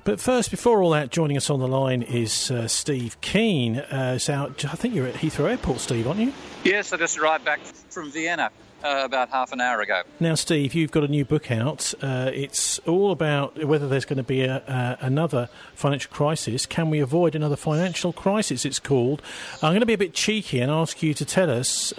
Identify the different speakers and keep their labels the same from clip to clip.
Speaker 1: But first, before all that, joining us on the line is Steve Keane. I think you're at Heathrow Airport, Steve, aren't you?
Speaker 2: Yes, I just arrived back from Vienna about half an hour ago.
Speaker 1: Now, Steve, you've got a new book out. It's all about whether there's going to be another financial crisis. Can we avoid another financial crisis, it's called. I'm going to be a bit cheeky and ask you to tell us,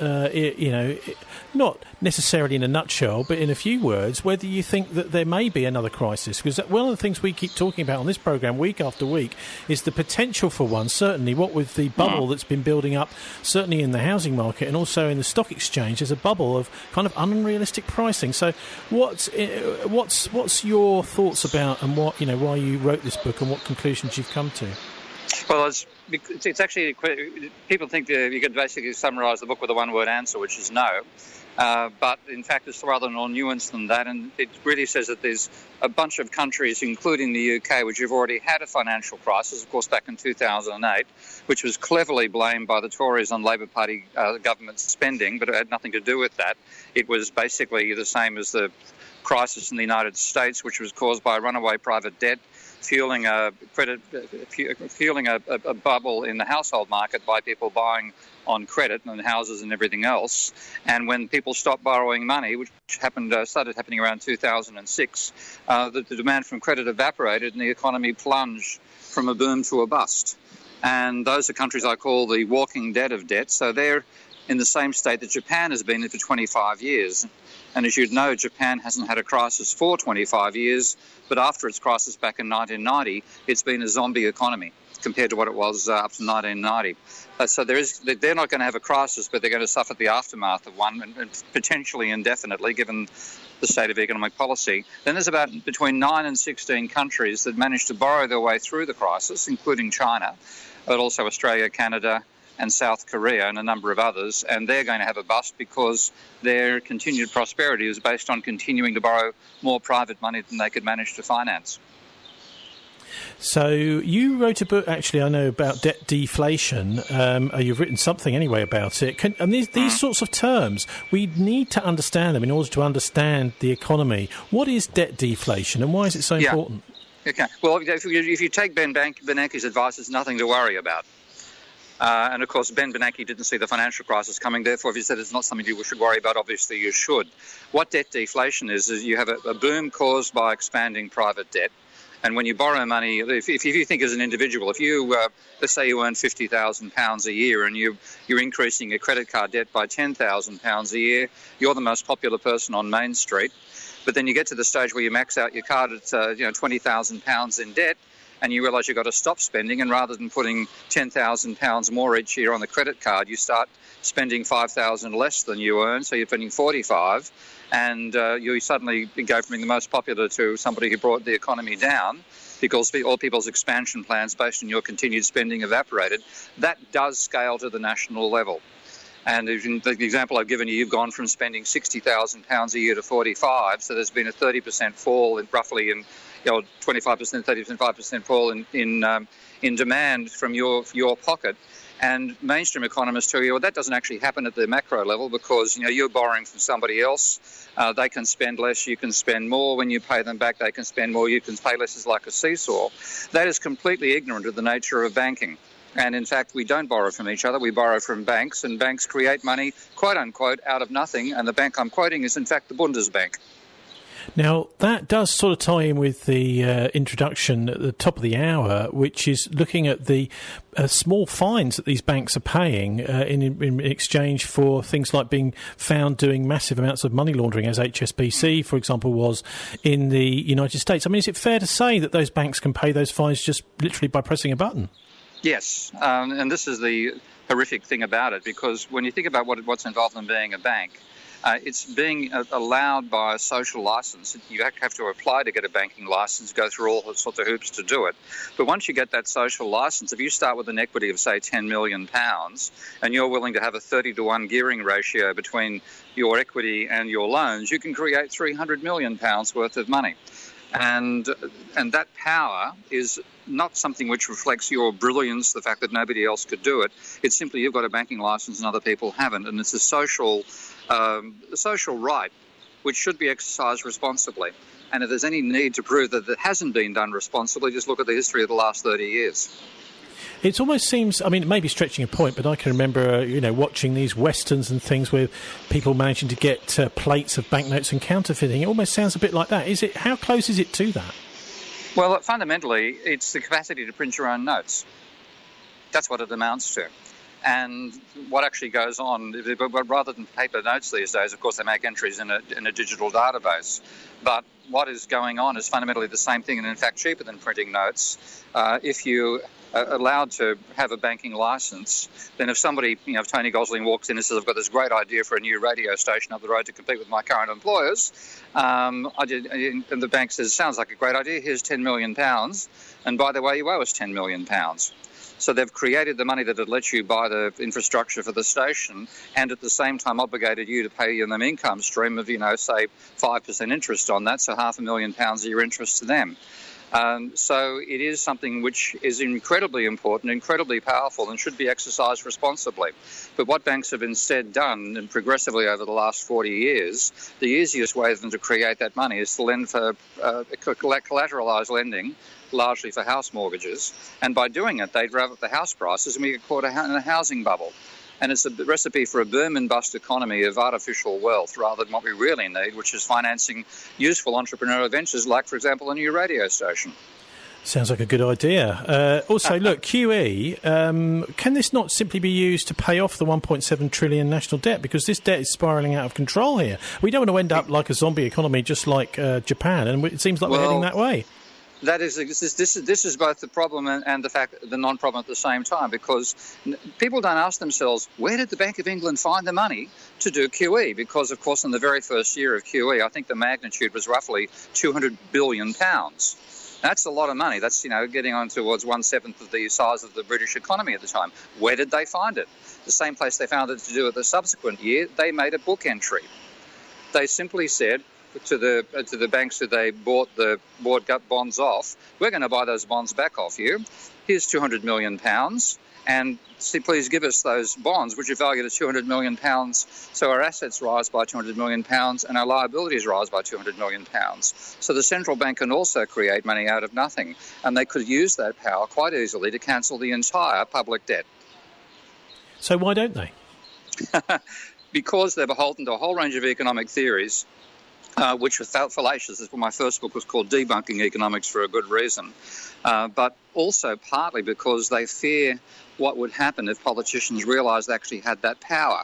Speaker 1: not necessarily in a nutshell, but in a few words, whether you think that there may be another crisis. Because one of the things we keep talking about on this programme week after week is the potential for one, certainly, what with the bubble that's been building up, certainly in the housing market and also in the stock exchange. There's a bubble of kind of unrealistic pricing. So what's your thoughts about and why you wrote this book and what conclusions you've come to?
Speaker 2: Well, it's actually, people think that you can basically summarise the book with a one-word answer, which is no. But in fact, it's rather more nuanced than that, and it really says that there's a bunch of countries, including the UK, which have already had a financial crisis, of course, back in 2008, which was cleverly blamed by the Tories on Labor Party government spending, but it had nothing to do with that. It was basically the same as the crisis in the United States, which was caused by runaway private debt, fueling a bubble in the household market by people buying on credit and houses and everything else. And when people stopped borrowing money, which started happening around 2006, the demand from credit evaporated and the economy plunged from a boom to a bust. And those are countries I call the walking dead of debt. So they're in the same state that Japan has been in for 25 years. And as you'd know, Japan hasn't had a crisis for 25 years, but after its crisis back in 1990, it's been a zombie economy compared to what it was up to 1990. So they're not going to have a crisis, but they're going to suffer the aftermath of one, and potentially indefinitely, given the state of economic policy. Then there's about between 9 and 16 countries that managed to borrow their way through the crisis, including China, but also Australia, Canada, and South Korea and a number of others, and they're going to have a bust because their continued prosperity is based on continuing to borrow more private money than they could manage to finance.
Speaker 1: So you wrote a book, actually, I know, about debt deflation. You've written something anyway about it. And these sorts of terms, we need to understand them in order to understand the economy. What is debt deflation and why is it so important?
Speaker 2: Okay. Well, if you take Ben Bernanke's advice, there's nothing to worry about. And, of course, Ben Bernanke didn't see the financial crisis coming. Therefore, if he said it's not something you should worry about, obviously you should. What debt deflation is you have a boom caused by expanding private debt. And when you borrow money, if you think as an individual, if you, let's say you earn £50,000 a year and you're increasing your credit card debt by £10,000 a year, you're the most popular person on Main Street. But then you get to the stage where you max out your card at £20,000 in debt, and you realise you've got to stop spending, and rather than putting £10,000 more each year on the credit card, you start spending $5,000 less than you earn, so you're spending $45,000, and you suddenly go from being the most popular to somebody who brought the economy down because all people's expansion plans based on your continued spending evaporated. That does scale to the national level. And in the example I've given you, you've gone from spending £60,000 a year to $45,000, so there's been a 30% fall roughly in 25%, 30%, 5% fall in demand from your pocket. And mainstream economists tell you, well, that doesn't actually happen at the macro level because, you're borrowing from somebody else. They can spend less, you can spend more. When you pay them back, they can spend more, you can pay less. It's like a seesaw. That is completely ignorant of the nature of banking. And in fact, we don't borrow from each other. We borrow from banks, and banks create money, quote unquote, out of nothing. And the bank I'm quoting is, in fact, the Bundesbank.
Speaker 1: Now, that does sort of tie in with the introduction at the top of the hour, which is looking at the small fines that these banks are paying in exchange for things like being found doing massive amounts of money laundering, as HSBC, for example, was in the United States. I mean, is it fair to say that those banks can pay those fines just literally by pressing a button? Yes,
Speaker 2: and this is the horrific thing about it, because when you think about what's involved in being a bank, it's being allowed by a social license. You have to apply to get a banking license, go through all sorts of hoops to do it. But once you get that social license, if you start with an equity of, say, £10 million, and you're willing to have a 30-to-1 gearing ratio between your equity and your loans, you can create £300 million worth of money. And that power is not something which reflects your brilliance, the fact that nobody else could do it. It's simply you've got a banking license and other people haven't, and it's a social right which should be exercised responsibly. And if there's any need to prove that it hasn't been done responsibly, just look at the history of the last 30 years.
Speaker 1: It almost seems, I mean, it may be stretching a point, but I can remember, watching these westerns and things with people managing to get plates of banknotes and counterfeiting. It almost sounds a bit like that. How close is it to that?
Speaker 2: Well, fundamentally, it's the capacity to print your own notes. That's what it amounts to. And what actually goes on, rather than paper notes these days, of course, they make entries in a digital database. But what is going on is fundamentally the same thing, and in fact cheaper than printing notes. If you are allowed to have a banking license, then if somebody, if Tony Gosling walks in and says, I've got this great idea for a new radio station up the road to compete with my current employers, and the bank says, sounds like a great idea, here's £10 million, and by the way, you owe us £10 million. So they've created the money that would let you buy the infrastructure for the station, and at the same time obligated you to pay them income stream of, say, 5% interest on that, so £500,000 a year interest to them. So it is something which is incredibly important, incredibly powerful, and should be exercised responsibly. But what banks have instead done, and progressively over the last 40 years, the easiest way for them to create that money is to lend for collateralised lending, largely for house mortgages. And by doing it, they drive up the house prices, and we get caught in a housing bubble. And it's a recipe for a boom and bust economy of artificial wealth rather than what we really need, which is financing useful entrepreneurial ventures like, for example, a new radio station.
Speaker 1: Sounds like a good idea. Also, look, QE, can this not simply be used to pay off the 1.7 trillion national debt? Because this debt is spiralling out of control here. We don't want to end up like a zombie economy just like Japan, and it seems like we're heading that way.
Speaker 2: This is both the problem and the non-problem at the same time, because people don't ask themselves, where did the Bank of England find the money to do QE? Because, of course, in the very first year of QE, I think the magnitude was roughly £200 billion. That's a lot of money. That's, getting on towards 1/7 of the size of the British economy at the time. Where did they find it? The same place they found it to do it the subsequent year, they made a book entry. They simply said to the banks who they bought bonds off, we're going to buy those bonds back off you. Here's £200 million, and please give us those bonds, which are valued at £200 million. So our assets rise by £200 million, and our liabilities rise by £200 million. So the central bank can also create money out of nothing, and they could use that power quite easily to cancel the entire public debt.
Speaker 1: So why don't they?
Speaker 2: Because they're beholden to a whole range of economic theories, which were fallacious. That's what my first book was called, Debunking Economics, for a good reason. But also partly because they fear what would happen if politicians realised they actually had that power.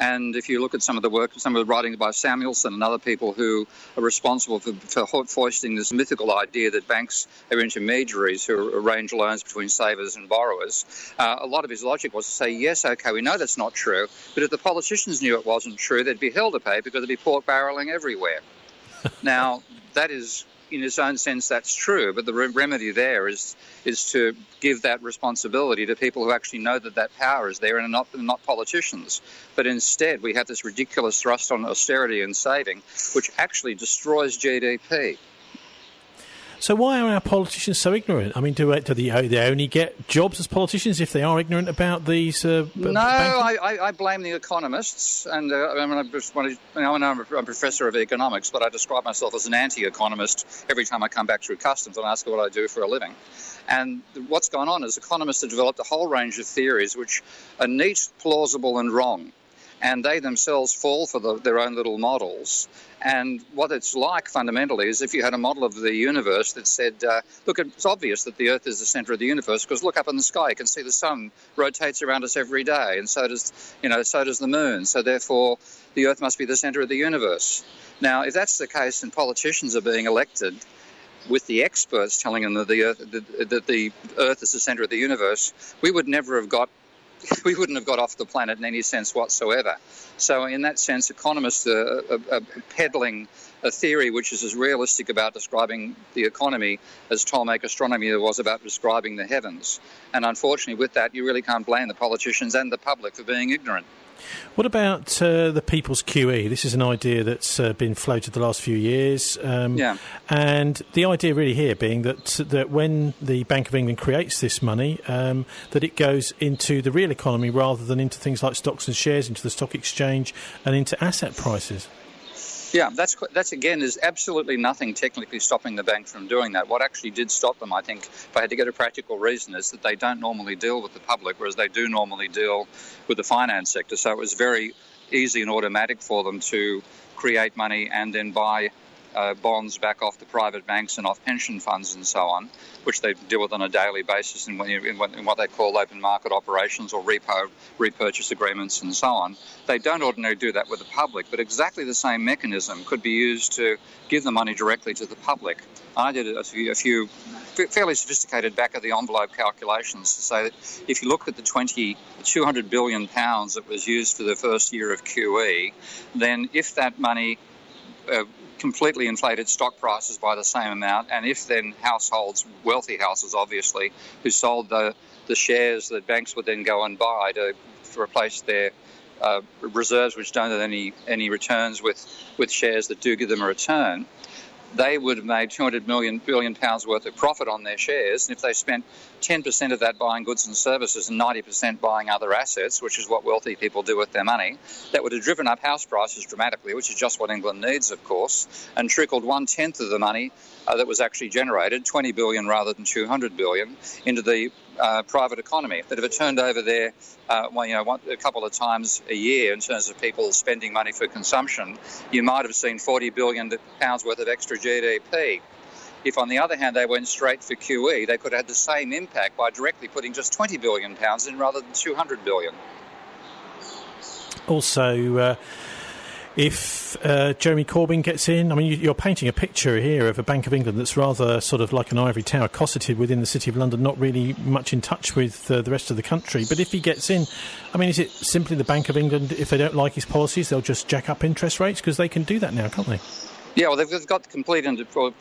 Speaker 2: And if you look at some of the writings by Samuelson and other people who are responsible for foisting this mythical idea that banks are intermediaries who arrange loans between savers and borrowers, a lot of his logic was to say, yes, OK, we know that's not true, but if the politicians knew it wasn't true, they'd be hell to pay because there'd be pork barrelling everywhere. Now, that is, in its own sense, that's true, but the remedy there is to give that responsibility to people who actually know that power is there and are not politicians. But instead, we have this ridiculous thrust on austerity and saving, which actually destroys GDP.
Speaker 1: So why are our politicians so ignorant? I mean, do they only get jobs as politicians if they are ignorant about these? No,
Speaker 2: I blame the economists, and I'm a professor of economics, but I describe myself as an anti-economist every time I come back through customs and ask what I do for a living. And what's gone on is economists have developed a whole range of theories which are neat, plausible, and wrong. And they themselves fall for their own little models. And what it's like fundamentally is if you had a model of the universe that said, look, it's obvious that the Earth is the centre of the universe because look up in the sky, you can see the sun rotates around us every day, and so does the moon. So therefore, the Earth must be the centre of the universe. Now, if that's the case, and politicians are being elected with the experts telling them that the Earth is the centre of the universe, we wouldn't have got off the planet in any sense whatsoever. So in that sense, economists are peddling a theory which is as realistic about describing the economy as Ptolemaic astronomy was about describing the heavens. And unfortunately, with that, you really can't blame the politicians and the public for being ignorant.
Speaker 1: What about the people's QE? This is an idea that's been floated the last few years. And the idea really here being that when the Bank of England creates this money, that it goes into the real economy rather than into things like stocks and shares, into the stock exchange and into asset prices.
Speaker 2: Yeah, that's again, there's absolutely nothing technically stopping the bank from doing that. What actually did stop them, I think, if I had to get a practical reason, is that they don't normally deal with the public, whereas they do normally deal with the finance sector. So it was very easy and automatic for them to create money and then buy bonds back off the private banks and off pension funds and so on, which they deal with on a daily basis in what they call open market operations or repurchase agreements and so on. They don't ordinarily do that with the public, but exactly the same mechanism could be used to give the money directly to the public. I did a few fairly sophisticated back-of-the-envelope calculations to say that if you look at the £200 billion that was used for the first year of QE, then if that money completely inflated stock prices by the same amount, and if then households, wealthy houses obviously, who sold the shares that banks would then go and buy to replace their reserves which don't have any returns with shares that do give them a return, they would have made £200 billion worth of profit on their shares. And if they spent 10% of that buying goods and services and 90% buying other assets, which is what wealthy people do with their money, that would have driven up house prices dramatically, which is just what England needs, of course, and trickled 1/10 of the money that was actually generated, 20 billion rather than 200 billion, into the private economy. That if it turned over there a couple of times a year in terms of people spending money for consumption, you might have seen £40 billion worth of extra GDP. If, on the other hand, they went straight for QE, they could have had the same impact by directly putting just £20 billion in rather than £200 billion.
Speaker 1: Also, if Jeremy Corbyn gets in, I mean, you're painting a picture here of a Bank of England that's rather sort of like an ivory tower, cosseted within the City of London, not really much in touch with the rest of the country. But if he gets in, I mean, is it simply the Bank of England, if they don't like his policies, they'll just jack up interest rates? Because they can do that now, can't they?
Speaker 2: Yeah, well, they've got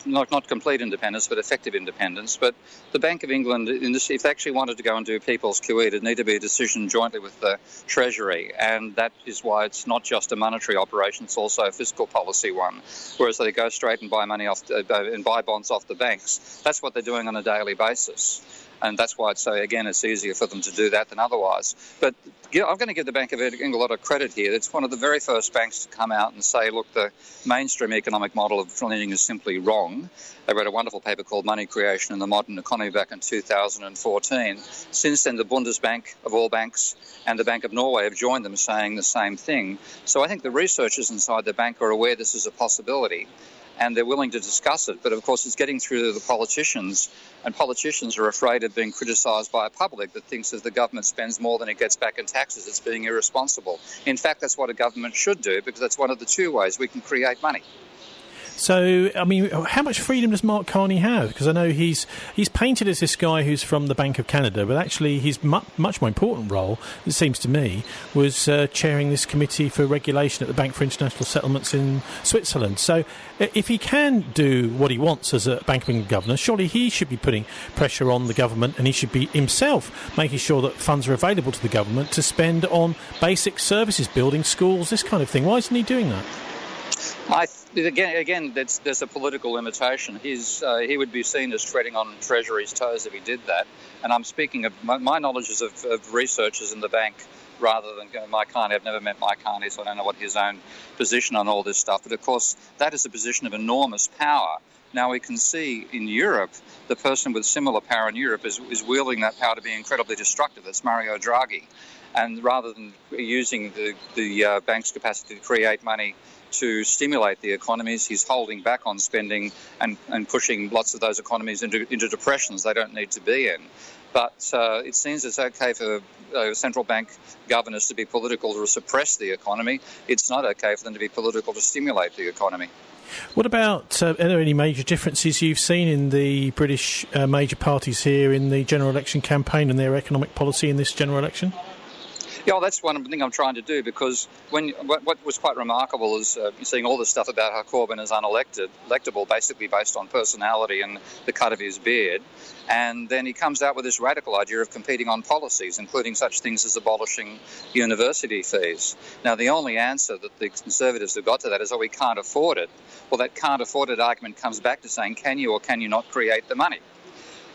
Speaker 2: not complete independence, but effective independence. But the Bank of England, if they actually wanted to go and do people's QE, it'd need to be a decision jointly with the Treasury, and that is why it's not just a monetary operation; it's also a fiscal policy one. Whereas they go straight and buy money and buy bonds off the banks. That's what they're doing on a daily basis. And that's why it's easier for them to do that than otherwise. But I'm going to give the Bank of England a lot of credit here. It's one of the very first banks to come out and say, look, the mainstream economic model of lending is simply wrong. They wrote a wonderful paper called Money Creation in the Modern Economy back in 2014. Since then, the Bundesbank, of all banks, and the Bank of Norway have joined them saying the same thing. So I think the researchers inside the bank are aware this is a possibility, and they're willing to discuss it. But, of course, it's getting through to the politicians, and politicians are afraid of being criticised by a public that thinks that the government spends more than it gets back in taxes. It's being irresponsible. In fact, that's what a government should do, because that's one of the two ways we can create money.
Speaker 1: So, I mean, how much freedom does Mark Carney have? Because I know he's painted as this guy who's from the Bank of Canada, but actually his much more important role, it seems to me, was chairing this committee for regulation at the Bank for International Settlements in Switzerland. So if he can do what he wants as a Bank of England governor, surely he should be putting pressure on the government, and he should be himself making sure that funds are available to the government to spend on basic services, building schools, this kind of thing. Why isn't he doing that?
Speaker 2: Again, there's a political limitation. He would be seen as treading on Treasury's toes if he did that. And I'm speaking of my knowledge is of researchers in the bank rather than Mike Carney. I've never met Mike Carney, so I don't know what his own position on all this stuff. But, of course, that is a position of enormous power. Now, we can see in Europe, the person with similar power in Europe is wielding that power to be incredibly destructive. That's Mario Draghi. And rather than using the bank's capacity to create money to stimulate the economies, he's holding back on spending and pushing lots of those economies into depressions they don't need to be in. But it seems it's okay for central bank governors to be political to suppress the economy. It's not okay for them to be political to stimulate the economy.
Speaker 1: What about, are there any major differences you've seen in the British major parties here in the general election campaign and their economic policy in this general election?
Speaker 2: Yeah, well, that's one thing I'm trying to do, because what was quite remarkable is seeing all this stuff about how Corbyn is electable, basically based on personality and the cut of his beard. And then he comes out with this radical idea of competing on policies, including such things as abolishing university fees. Now, the only answer that the Conservatives have got to that is, we can't afford it. Well, that can't afford it argument comes back to saying, can you or can you not create the money?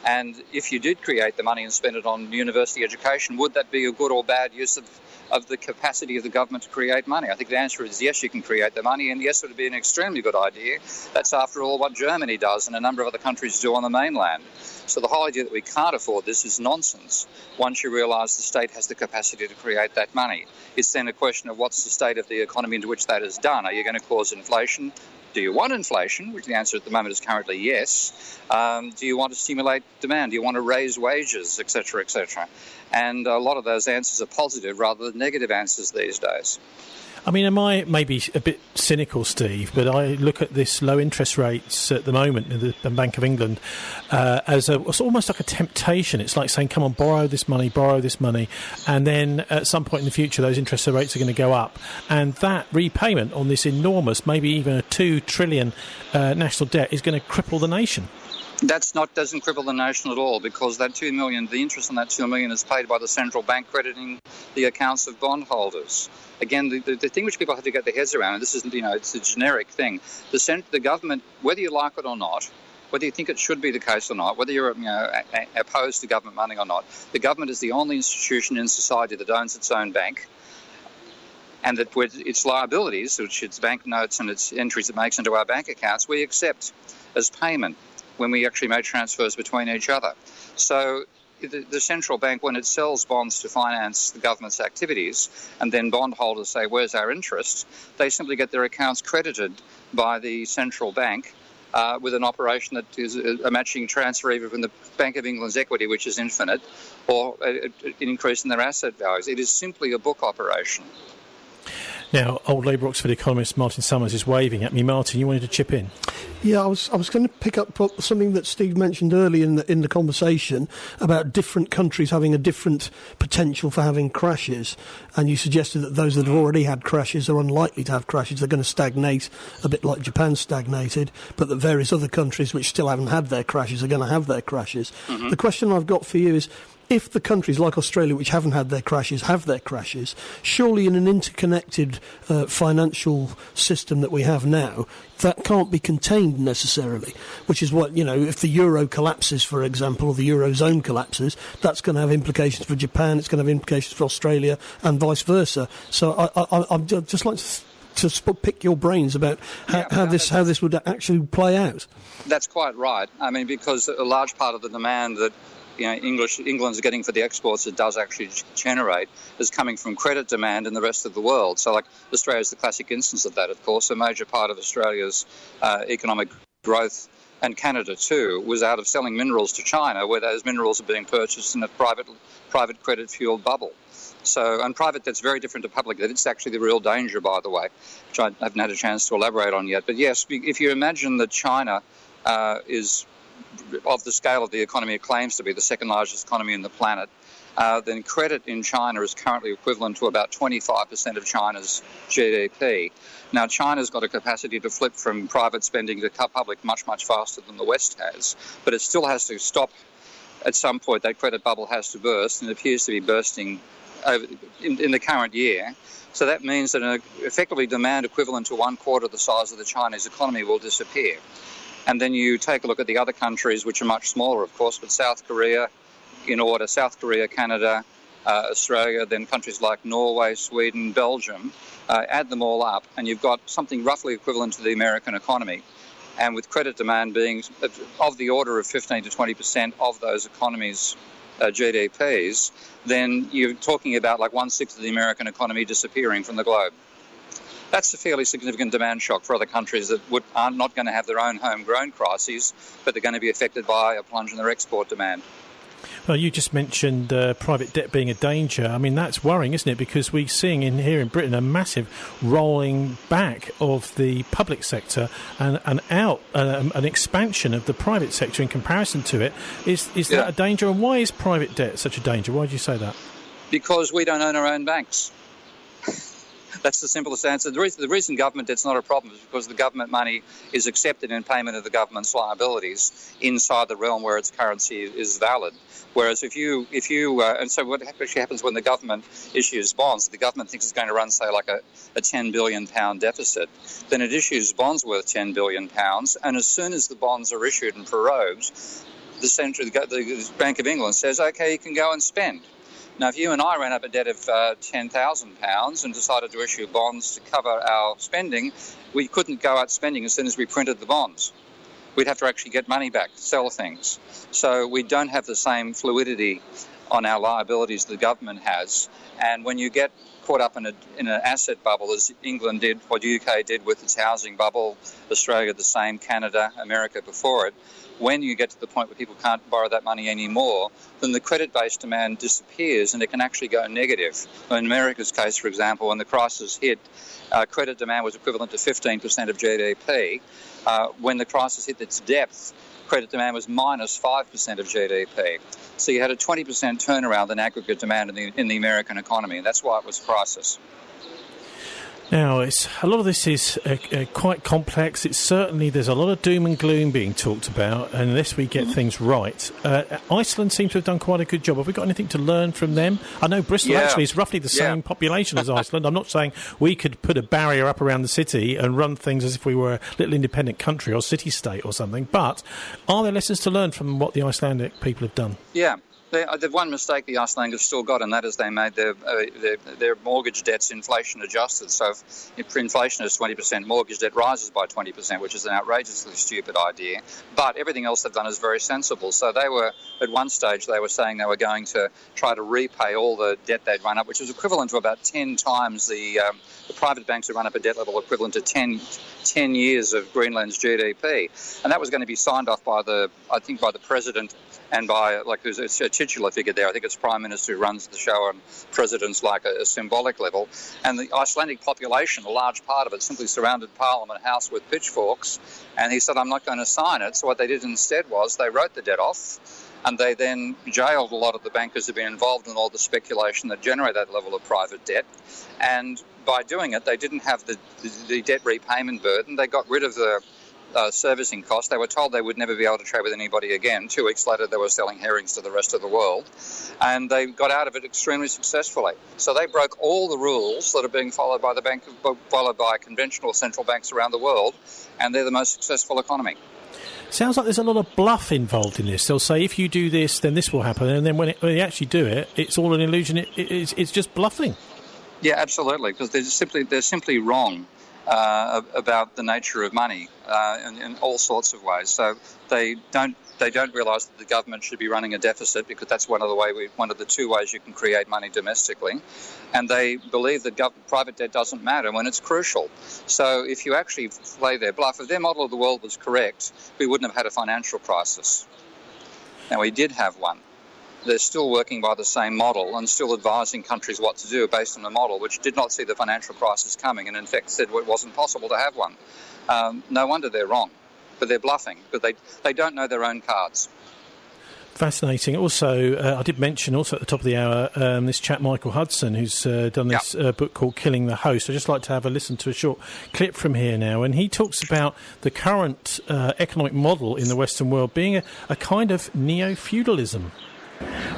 Speaker 2: And if you did create the money and spend it on university education, would that be a good or bad use of the capacity of the government to create money? I think the answer is yes, you can create the money, and yes, it would be an extremely good idea. That's, after all, what Germany does and a number of other countries do on the mainland. So the whole idea that we can't afford this is nonsense once you realise the state has the capacity to create that money. It's then a question of what's the state of the economy into which that is done. Are you going to cause inflation? Do you want inflation, which the answer at the moment is currently yes? Do you want to stimulate demand? Do you want to raise wages, etc., etc.? And a lot of those answers are positive rather than negative answers these days.
Speaker 1: I mean, am I maybe a bit cynical, Steve, but I look at this low interest rates at the moment in the Bank of England as it's almost like a temptation. It's like saying, come on, borrow this money, and then at some point in the future those interest rates are going to go up. And that repayment on this enormous, maybe even a 2 trillion national debt is going to cripple the nation.
Speaker 2: Doesn't cripple the nation at all, because that 2 million, the interest on that 2 million is paid by the central bank crediting the accounts of bondholders. Again, the thing which people have to get their heads around, and this isn't, it's a generic thing, the government, whether you like it or not, whether you think it should be the case or not, whether you're opposed to government money or not, the government is the only institution in society that owns its own bank, and that with its liabilities, which its banknotes and its entries it makes into our bank accounts, we accept as payment when we actually make transfers between each other. So the central bank, when it sells bonds to finance the government's activities, and then bondholders say, where's our interest, they simply get their accounts credited by the central bank with an operation that is a matching transfer either from the Bank of England's equity, which is infinite, or an increase in their asset values. It is simply a book operation.
Speaker 1: Now, old Labour Oxford economist Martin Summers is waving at me. Martin, you wanted to chip in?
Speaker 3: Yeah, I was going to pick up something that Steve mentioned earlier in the conversation about different countries having a different potential for having crashes, and you suggested that those that have already had crashes are unlikely to have crashes. They're going to stagnate a bit like Japan stagnated, but that various other countries which still haven't had their crashes are going to have their crashes. Mm-hmm. The question I've got for you is, if the countries like Australia, which haven't had their crashes, have their crashes, surely in an interconnected financial system that we have now, that can't be contained necessarily, which is what, if the euro collapses, for example, or the eurozone collapses, that's going to have implications for Japan, it's going to have implications for Australia, and vice versa. So I'd just like to pick your brains about how this would actually play out.
Speaker 2: That's quite right. I mean, because a large part of the demand that England's getting for the exports it does actually generate is coming from credit demand in the rest of the world. So, like, Australia's the classic instance of that, of course. A major part of Australia's economic growth, and Canada too, was out of selling minerals to China, where those minerals are being purchased in a private credit-fueled bubble. So, and private debt's very different to public debt. It's actually the real danger, by the way, which I haven't had a chance to elaborate on yet. But yes, if you imagine that China is of the scale of the economy it claims to be, the second largest economy in the planet, then credit in China is currently equivalent to about 25% of China's GDP. Now, China's got a capacity to flip from private spending to public much, much faster than the West has, but it still has to stop at some point. That credit bubble has to burst, and it appears to be bursting in the current year. So that means that effectively demand equivalent to 1/4 the size of the Chinese economy will disappear. And then you take a look at the other countries, which are much smaller, of course, but South Korea, Canada, Australia, then countries like Norway, Sweden, Belgium, add them all up, and you've got something roughly equivalent to the American economy. And with credit demand being of the order of 15 to 20% of those economies' GDPs, then you're talking about like 1/6 of the American economy disappearing from the globe. That's a fairly significant demand shock for other countries that are not going to have their own homegrown crises, but they're going to be affected by a plunge in their export demand.
Speaker 1: Well, you just mentioned private debt being a danger. I mean, that's worrying, isn't it? Because we're seeing here in Britain a massive rolling back of the public sector and an expansion of the private sector in comparison to it. Is that a danger? And why is private debt such a danger? Why do you say that?
Speaker 2: Because we don't own our own banks. That's the simplest answer. The reason government debt's not a problem is because the government money is accepted in payment of the government's liabilities inside the realm where its currency is valid. Whereas and so what actually happens when the government issues bonds, the government thinks it's going to run, say, like a £10 billion deficit, then it issues bonds worth £10 billion, and as soon as the bonds are issued and prorogued, the Bank of England says, OK, you can go and spend. Now, if you and I ran up a debt of £10,000 and decided to issue bonds to cover our spending, we couldn't go out spending as soon as we printed the bonds. We'd have to actually get money back, sell things. So we don't have the same fluidity on our liabilities the government has. And when you get caught up in an asset bubble, as England did, what UK did with its housing bubble, Australia the same, Canada, America before it, when you get to the point where people can't borrow that money anymore, then the credit-based demand disappears and it can actually go negative. In America's case, for example, when the crisis hit, credit demand was equivalent to 15% of GDP. When the crisis hit its depth, credit demand was minus 5% of GDP. So you had a 20% turnaround in aggregate demand in the American economy, and that's why it was a crisis.
Speaker 1: Now, a lot of this is quite complex. It's certainly, there's a lot of doom and gloom being talked about unless we get things right. Iceland seems to have done quite a good job. Have we got anything to learn from them? I know Bristol actually is roughly the same population as Iceland. I'm not saying we could put a barrier up around the city and run things as if we were a little independent country or city-state or something, but are there lessons to learn from what the Icelandic people have done?
Speaker 2: Yeah. The one mistake the Icelanders still got, and that is they made their mortgage debts inflation adjusted. So if inflation is 20%, mortgage debt rises by 20%, which is an outrageously stupid idea. But everything else they've done is very sensible. So they were, at one stage, they were saying they were going to try to repay all the debt they'd run up, which was equivalent to about 10 times the private banks who run up a debt level equivalent to 10 years of Greenland's GDP. And that was going to be signed off by the president and by, who's a titular figure there. I think it's Prime Minister who runs the show, and president's like a symbolic level. And the Icelandic population, a large part of it, simply surrounded Parliament House with pitchforks. And he said, I'm not going to sign it. So what they did instead was they wrote the debt off, and they then jailed a lot of the bankers who've been involved in all the speculation that generated that level of private debt. And by doing it, they didn't have the debt repayment burden. They got rid of the servicing costs. They were told they would never be able to trade with anybody again. 2 weeks later, they were selling herrings to the rest of the world, and they got out of it extremely successfully. So they broke all the rules that are being followed by conventional central banks around the world, and they're the most successful economy.
Speaker 1: Sounds like there's a lot of bluff involved in this. They'll say, if you do this, then this will happen, and then when they actually do it, it's all an illusion. It's just bluffing. Yeah,
Speaker 2: absolutely, because they're simply wrong about the nature of money in all sorts of ways. So they don't realise that the government should be running a deficit, because that's one of the two ways you can create money domestically. And they believe that private debt doesn't matter when it's crucial. So if you actually play their bluff, if their model of the world was correct, we wouldn't have had a financial crisis. Now, we did have one. They're still working by the same model and still advising countries what to do based on a model which did not see the financial crisis coming, and in fact said it wasn't possible to have one. No wonder they're wrong, but they're bluffing, because they don't know their own cards.
Speaker 1: Fascinating. Also, I did mention also at the top of the hour this chap Michael Hudson, who's done this book called Killing the Host. I'd just like to have a listen to a short clip from here now, and he talks about the current economic model in the Western world being a kind of neo-feudalism.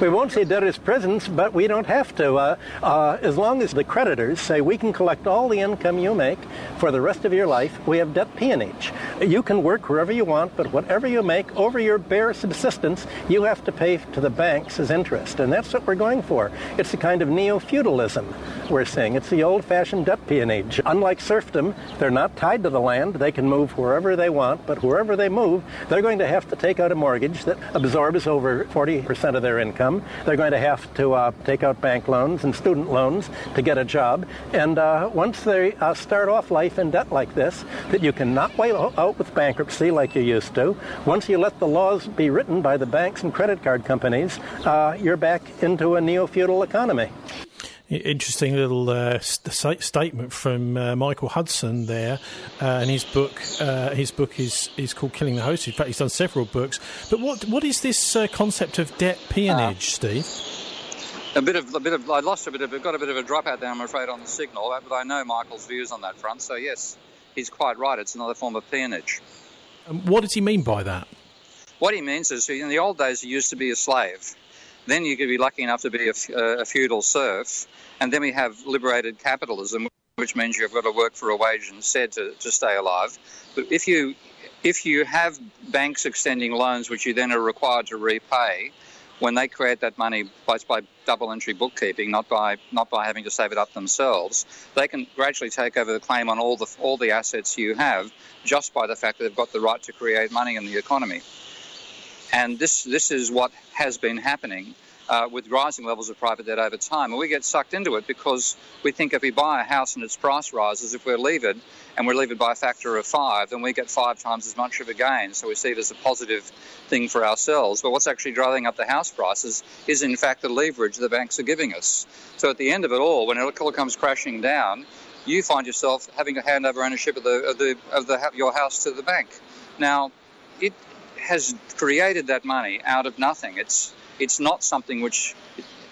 Speaker 4: We won't say debt is prisons, but we don't have to. As long as the creditors say we can collect all the income you make for the rest of your life, we have debt peonage. You can work wherever you want, but whatever you make over your bare subsistence, you have to pay to the banks as interest. And that's what we're going for. It's a kind of neo-feudalism we're seeing. It's the old-fashioned debt peonage. Unlike serfdom, they're not tied to the land. They can move wherever they want, but wherever they move, they're going to have to take out a mortgage that absorbs over 40% of their income. They're going to have to take out bank loans and student loans to get a job. And once they start off life in debt like this, that you cannot wait out with bankruptcy like you used to, once you let the laws be written by the banks and credit card companies, you're back into a neo-feudal economy.
Speaker 1: Interesting little statement from Michael Hudson there, and his book is called Killing the Host. In fact, he's done several books. But what is this concept of debt peonage, Steve?
Speaker 2: I lost a bit of a dropout there, I'm afraid, on the signal, but I know Michael's views on that front. So yes, he's quite right. It's another form of peonage.
Speaker 1: What does he mean by that?
Speaker 2: What he means is, in the old days, you used to be a slave. Then you could be lucky enough to be a feudal serf. And then we have liberated capitalism, which means you've got to work for a wage instead to stay alive. But if you have banks extending loans which you then are required to repay, when they create that money by double entry bookkeeping, not by having to save it up themselves, they can gradually take over the claim on all the assets you have just by the fact that they've got the right to create money in the economy. And this is what has been happening with rising levels of private debt over time. And we get sucked into it because we think if we buy a house and its price rises, if we're levered, and we're levered by a factor of 5, then we get 5 times as much of a gain. So we see it as a positive thing for ourselves. But what's actually driving up the house prices is, in fact, the leverage the banks are giving us. So at the end of it all, when it all comes crashing down, you find yourself having to hand over ownership of your house to the bank. Now, it has created that money out of nothing. It's not something which...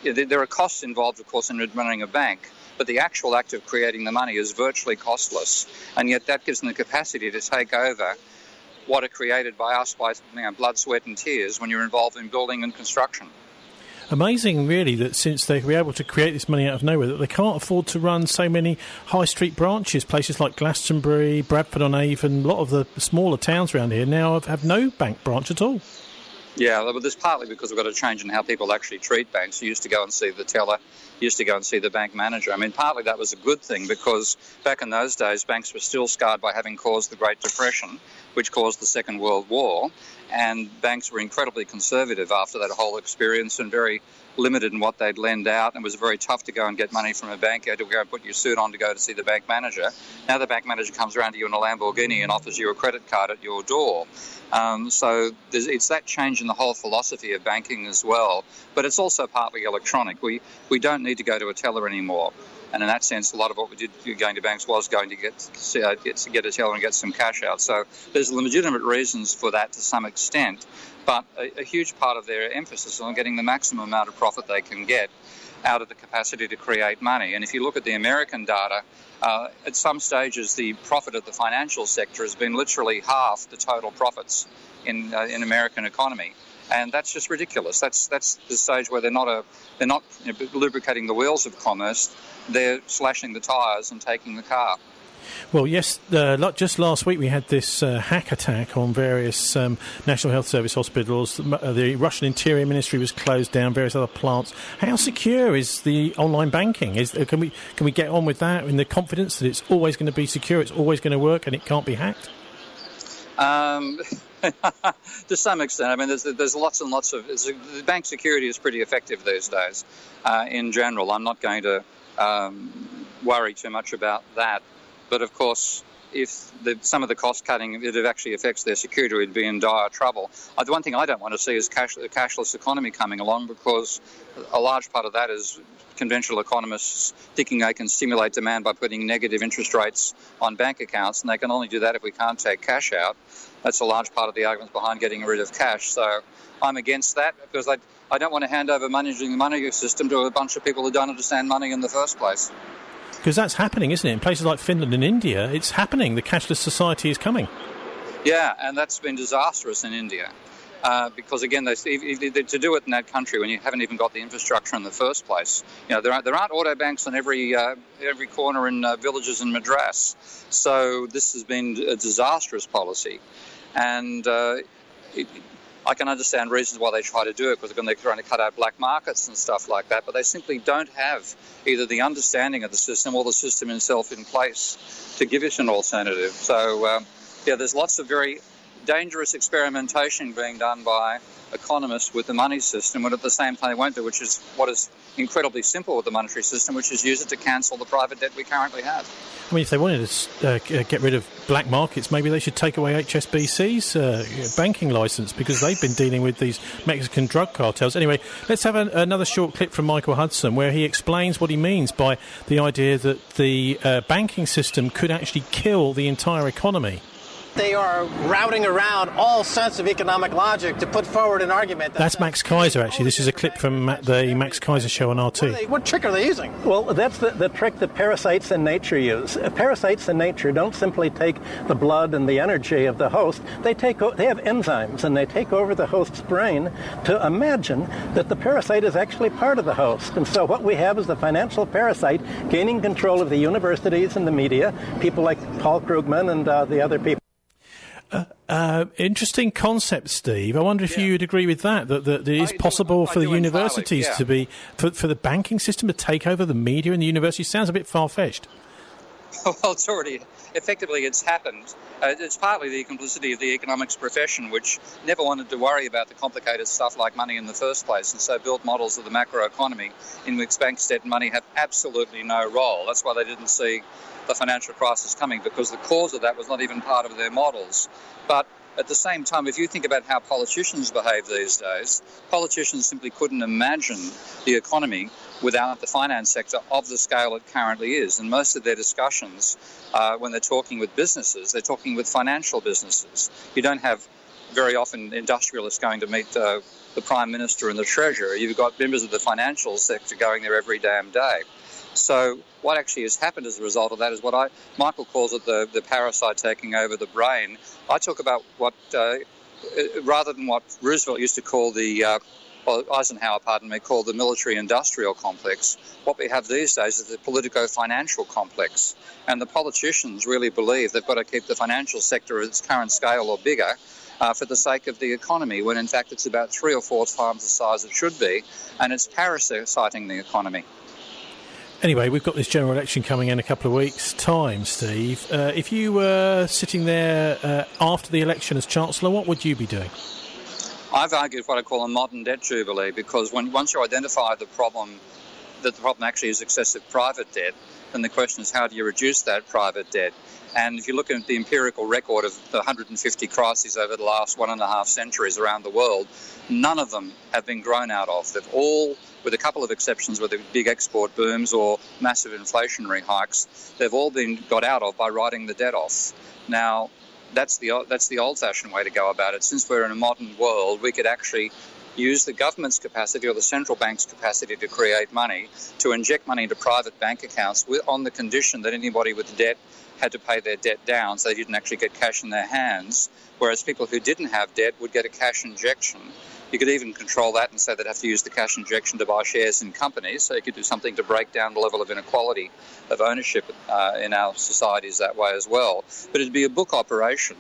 Speaker 2: There are costs involved, of course, in running a bank, but the actual act of creating the money is virtually costless, and yet that gives them the capacity to take over what are created by us by blood, sweat and tears when you're involved in building and construction.
Speaker 1: Amazing, really, that since they were able to create this money out of nowhere, that they can't afford to run so many high street branches. Places like Glastonbury, Bradford-on-Avon, a lot of the smaller towns around here now have no bank branch at all.
Speaker 2: Yeah, well, there's partly because we've got a change in how people actually treat banks. You used to go and see the teller, you used to go and see the bank manager. I mean, partly that was a good thing because back in those days, banks were still scarred by having caused the Great Depression, which caused the Second World War, and banks were incredibly conservative after that whole experience and very limited in what they'd lend out, and it was very tough to go and get money from a bank. You had to go and put your suit on to go to see the bank manager. Now the bank manager comes around to you in a Lamborghini and offers you a credit card at your door. So it's that change in the whole philosophy of banking as well, but it's also partly electronic. We don't need to go to a teller anymore. And in that sense, a lot of what we did going to banks was going to get a teller and get some cash out. So there's legitimate reasons for that to some extent, but a huge part of their emphasis is on getting the maximum amount of profit they can get out of the capacity to create money. And if you look at the American data, at some stages the profit of the financial sector has been literally half the total profits in American economy. And that's just ridiculous. That's the stage where they're not lubricating the wheels of commerce. They're slashing the tyres and taking the car.
Speaker 1: Well, yes, just last week we had this hack attack on various National Health Service hospitals. The Russian Interior Ministry was closed down, various other plants. How secure is the online banking? Can we get on with that in the confidence that it's always going to be secure, it's always going to work, and it can't be hacked?
Speaker 2: To some extent. I mean, there's lots and lots of... The bank security is pretty effective these days in general. I'm not going to worry too much about that. But, of course, if some of the cost-cutting, if it actually affects their security, we'd be in dire trouble. The one thing I don't want to see is the cashless economy coming along, because a large part of that is conventional economists thinking they can stimulate demand by putting negative interest rates on bank accounts, and they can only do that if we can't take cash out. That's a large part of the argument behind getting rid of cash. So I'm against that because I don't want to hand over managing the money system to a bunch of people who don't understand money in the first place.
Speaker 1: Because that's happening, isn't it? In places like Finland and India, it's happening. The cashless society is coming.
Speaker 2: Yeah, and that's been disastrous in India. Because, again, to do it in that country when you haven't even got the infrastructure in the first place, there aren't auto banks on every corner in villages in Madras. So this has been a disastrous policy. And I can understand reasons why they try to do it, because they're trying to cut out black markets and stuff like that, but they simply don't have either the understanding of the system or the system itself in place to give it an alternative. So, there's lots of very dangerous experimentation being done by economists with the money system, but at the same time they won't do, which is what is incredibly simple with the monetary system, which is use it to cancel the private debt we currently have.
Speaker 1: I mean, if they wanted to get rid of black markets, maybe they should take away HSBC's banking licence, because they've been dealing with these Mexican drug cartels. Anyway, let's have another short clip from Michael Hudson where he explains what he means by the idea that the banking system could actually kill the entire economy.
Speaker 5: They are routing around all sense of economic logic to put forward an argument.
Speaker 1: That's Max Kaiser, actually. This is a clip from the Max Kaiser show on RT.
Speaker 5: What trick are they using?
Speaker 4: Well, that's the trick that parasites in nature use. Parasites in nature don't simply take the blood and the energy of the host. They have enzymes, and they take over the host's brain to imagine that the parasite is actually part of the host. And so what we have is the financial parasite gaining control of the universities and the media, people like Paul Krugman and the other people.
Speaker 1: Interesting concept, Steve. I wonder if you'd agree with that it is possible for the universities to be, for the banking system to take over the media and the university. Sounds a bit far-fetched.
Speaker 2: Well, it's already, effectively it's happened. It's partly the complicity of the economics profession, which never wanted to worry about the complicated stuff like money in the first place, and so built models of the macroeconomy in which banks, debt and money have absolutely no role. That's why they didn't see the financial crisis coming, because the cause of that was not even part of their models. But at the same time, if you think about how politicians behave these days, politicians simply couldn't imagine the economy without the finance sector of the scale it currently is. And most of their discussions, when they're talking with businesses, they're talking with financial businesses. You don't have very often industrialists going to meet the Prime Minister and the Treasurer. You've got members of the financial sector going there every damn day. So what actually has happened as a result of that is what Michael calls it the parasite taking over the brain. I talk about what, rather than what Roosevelt used to call Eisenhower, called the military-industrial complex, what we have these days is the Politico Financial Complex. And the politicians really believe they've got to keep the financial sector at its current scale or bigger for the sake of the economy, when in fact it's about 3 or 4 times the size it should be, and it's parasiting the economy.
Speaker 1: Anyway, we've got this general election coming in a couple of weeks' time, Steve. If you were sitting there after the election as Chancellor, what would you be doing?
Speaker 2: I've argued what I call a modern debt jubilee, because once you identify the problem, that the problem actually is excessive private debt, then the question is how do you reduce that private debt? And if you look at the empirical record of the 150 crises over the last 1.5 centuries around the world, none of them have been grown out of. They've all, with a couple of exceptions, whether big export booms or massive inflationary hikes, they've all been got out of by writing the debt off. Now, that's the old-fashioned way to go about it. Since we're in a modern world, we could actually use the government's capacity or the central bank's capacity to create money, to inject money into private bank accounts on the condition that anybody with debt had to pay their debt down, so they didn't actually get cash in their hands, whereas people who didn't have debt would get a cash injection. You could even control that and say they'd have to use the cash injection to buy shares in companies, so you could do something to break down the level of inequality of ownership in our societies that way as well. But it'd be a book operation.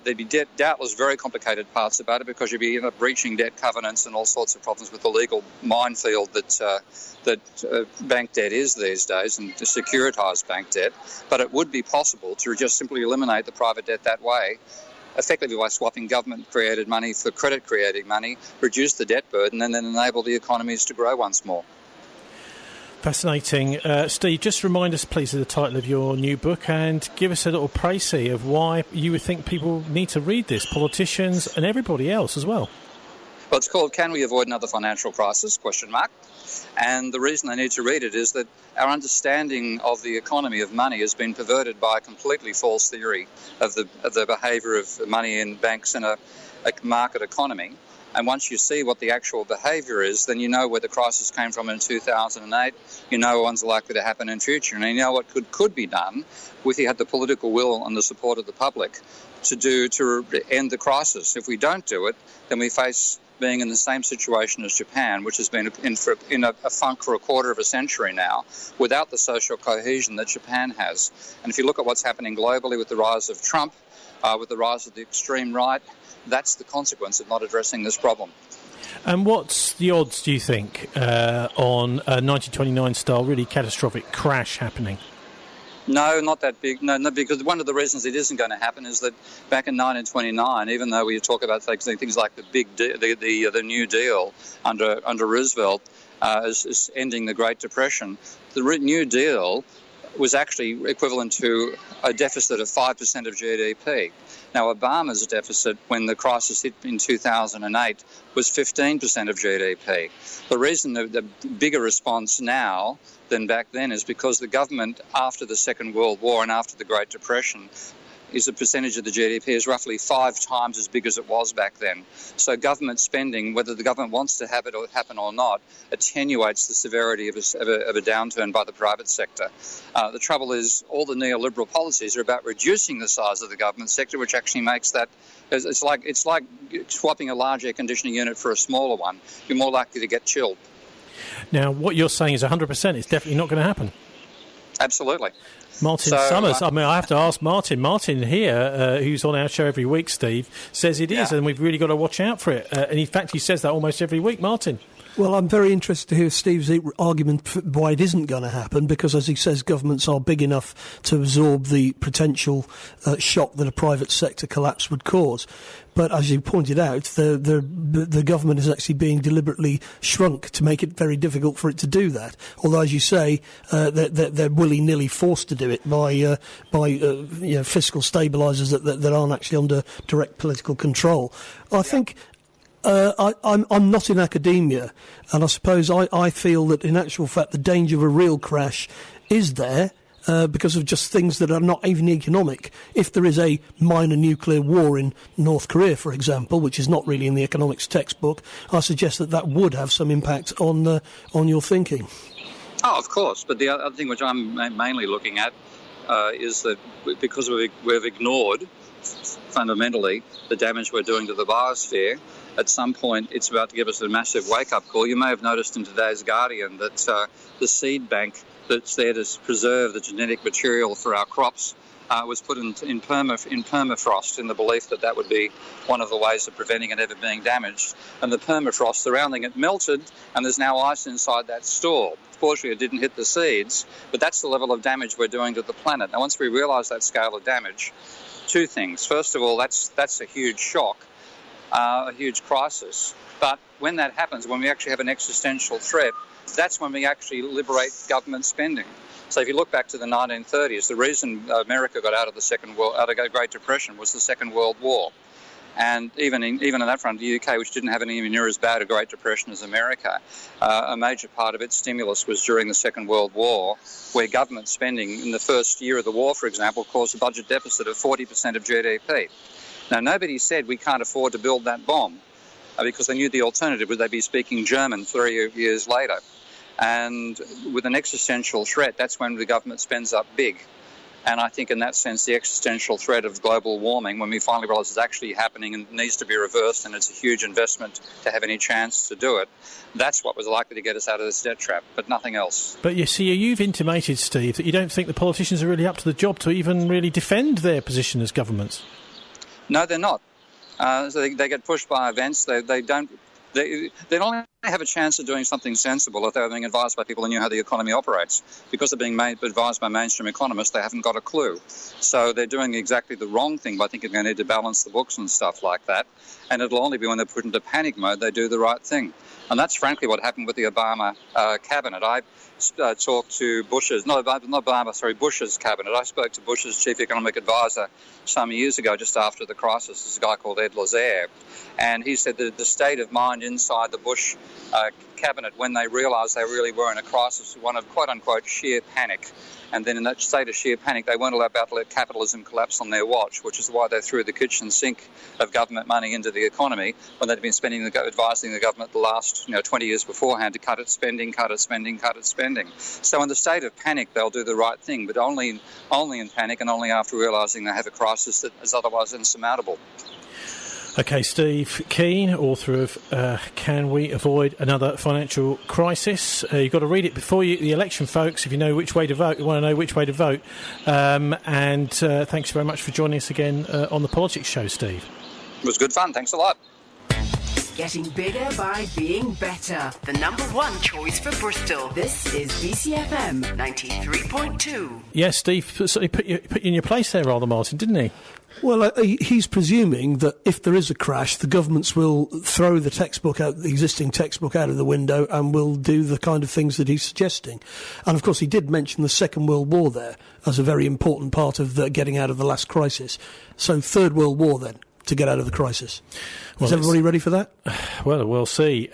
Speaker 2: There'd be doubtless very complicated parts about it, because you'd be breaching debt covenants and all sorts of problems with the legal minefield that bank debt is these days, and to securitise bank debt. But it would be possible to just simply eliminate the private debt that way, effectively by swapping government-created money for credit-creating money, reduce the debt burden, and then enable the economies to grow once more.
Speaker 1: Fascinating. Steve, just remind us, please, of the title of your new book, and give us a little précis of why you would think people need to read this, politicians and everybody else as well.
Speaker 2: Well, it's called Can We Avoid Another Financial Crisis? ? And the reason they need to read it is that our understanding of the economy of money has been perverted by a completely false theory of the behaviour of money in banks in a market economy. And once you see what the actual behaviour is, then you know where the crisis came from in 2008, you know what's likely to happen in future, and you know what could be done if you had the political will and the support of the public to end the crisis. If we don't do it, then we face being in the same situation as Japan, which has been in a funk for a quarter of a century now, without the social cohesion that Japan has. And if you look at what's happening globally with the rise of Trump, with the rise of the extreme right, that's the consequence of not addressing this problem.
Speaker 1: And what's the odds, do you think, on a 1929-style really catastrophic crash happening?
Speaker 2: No, not that big. No, because one of the reasons it isn't going to happen is that back in 1929, even though we talk about things like the New Deal under Roosevelt is ending the Great Depression, the New Deal was actually equivalent to a deficit of 5% of GDP. Now, Obama's deficit when the crisis hit in 2008 was 15% of GDP. The reason the bigger response now than back then is because the government, after the Second World War and after the Great Depression, is a percentage of the GDP is roughly 5 times as big as it was back then. So government spending, whether the government wants to have it or happen or not, attenuates the severity of a downturn by the private sector. The trouble is all the neoliberal policies are about reducing the size of the government sector, which actually makes that, it's like swapping a large air conditioning unit for a smaller one. You're more likely to get chilled.
Speaker 1: Now, what you're saying is 100%. It's definitely not going to happen.
Speaker 2: Absolutely.
Speaker 1: Martin Summers. I mean, I have to ask Martin. Martin here, who's on our show every week, Steve, says it is, and we've really got to watch out for it. And in fact, he says that almost every week. Martin.
Speaker 3: Well, I'm very interested to hear Steve's argument for why it isn't going to happen, because, as he says, governments are big enough to absorb the potential shock that a private sector collapse would cause. But as you pointed out, the government is actually being deliberately shrunk to make it very difficult for it to do that. Although, as you say, they're willy-nilly forced to do it by fiscal stabilisers that aren't actually under direct political control. I think. I'm not in academia, and I suppose I feel that in actual fact the danger of a real crash is there because of just things that are not even economic. If there is a minor nuclear war in North Korea, for example, which is not really in the economics textbook, I suggest that would have some impact on your thinking.
Speaker 2: Oh, of course. But the other thing which I'm mainly looking at is that because we've ignored fundamentally the damage we're doing to the biosphere, at some point it's about to give us a massive wake-up call. You may have noticed in today's Guardian that the seed bank that's there to preserve the genetic material for our crops was put in permafrost in the belief that would be one of the ways of preventing it ever being damaged. And the permafrost surrounding it melted, and there's now ice inside that store. Fortunately, it didn't hit the seeds, but that's the level of damage we're doing to the planet. Now, once we realise that scale of damage, two things. First of all, that's a huge shock, a huge crisis. But when that happens, when we actually have an existential threat, that's when we actually liberate government spending. So if you look back to the 1930s, the reason America got out of the Great Depression was the Second World War. And even on that front, the UK, which didn't have anywhere near as bad a Great Depression as America, a major part of its stimulus was during the Second World War, where government spending in the first year of the war, for example, caused a budget deficit of 40% of GDP. Now, nobody said we can't afford to build that bomb because they knew the alternative would they be speaking German 3 years later. And with an existential threat, that's when the government spends up big. And I think in that sense, the existential threat of global warming, when we finally realise it's actually happening and needs to be reversed and it's a huge investment to have any chance to do it, that's what was likely to get us out of this debt trap, but nothing else.
Speaker 1: But you see, you've intimated, Steve, that you don't think the politicians are really up to the job to even really defend their position as governments. No,
Speaker 2: they're not. So they get pushed by events. They don't only have a chance of doing something sensible if they're being advised by people who knew how the economy operates. Because they're being advised by mainstream economists, they haven't got a clue. So they're doing exactly the wrong thing by thinking they need to balance the books and stuff like that. And it'll only be when they're put into panic mode they do the right thing. And that's frankly what happened with the Obama cabinet. I talked to Bush's cabinet. I spoke to Bush's chief economic advisor some years ago, just after the crisis. This is a guy called Ed Lazaire. And he said that the state of mind inside the Bush cabinet when they realised they really were in a crisis, one of quote-unquote sheer panic. And then in that state of sheer panic, they weren't about to let capitalism collapse on their watch, which is why they threw the kitchen sink of government money into the economy when they'd been advising the government the last 20 years beforehand to cut its spending. So in the state of panic, they'll do the right thing, but only in panic and only after realising they have a crisis that is otherwise insurmountable.
Speaker 1: OK, Steve Keen, author of Can We Avoid Another Financial Crisis? You've got to read it before the election, folks, if you know which way to vote. You want to know which way to vote. And thanks very much for joining us again on the Politics Show, Steve.
Speaker 2: It was good fun. Thanks a lot.
Speaker 6: Getting bigger by being better. The number one choice for Bristol. This is BCfm 93.2.
Speaker 1: Yes, Steve certainly put you in your place there rather, Martin, didn't he?
Speaker 3: Well, he's presuming that if there is a crash, the governments will throw the existing textbook out of the window and will do the kind of things that he's suggesting. And, of course, he did mention the Second World War there as a very important part of getting out of the last crisis. So, Third World War, then, to get out of the crisis. Is everybody ready for that?
Speaker 1: Well, we'll see.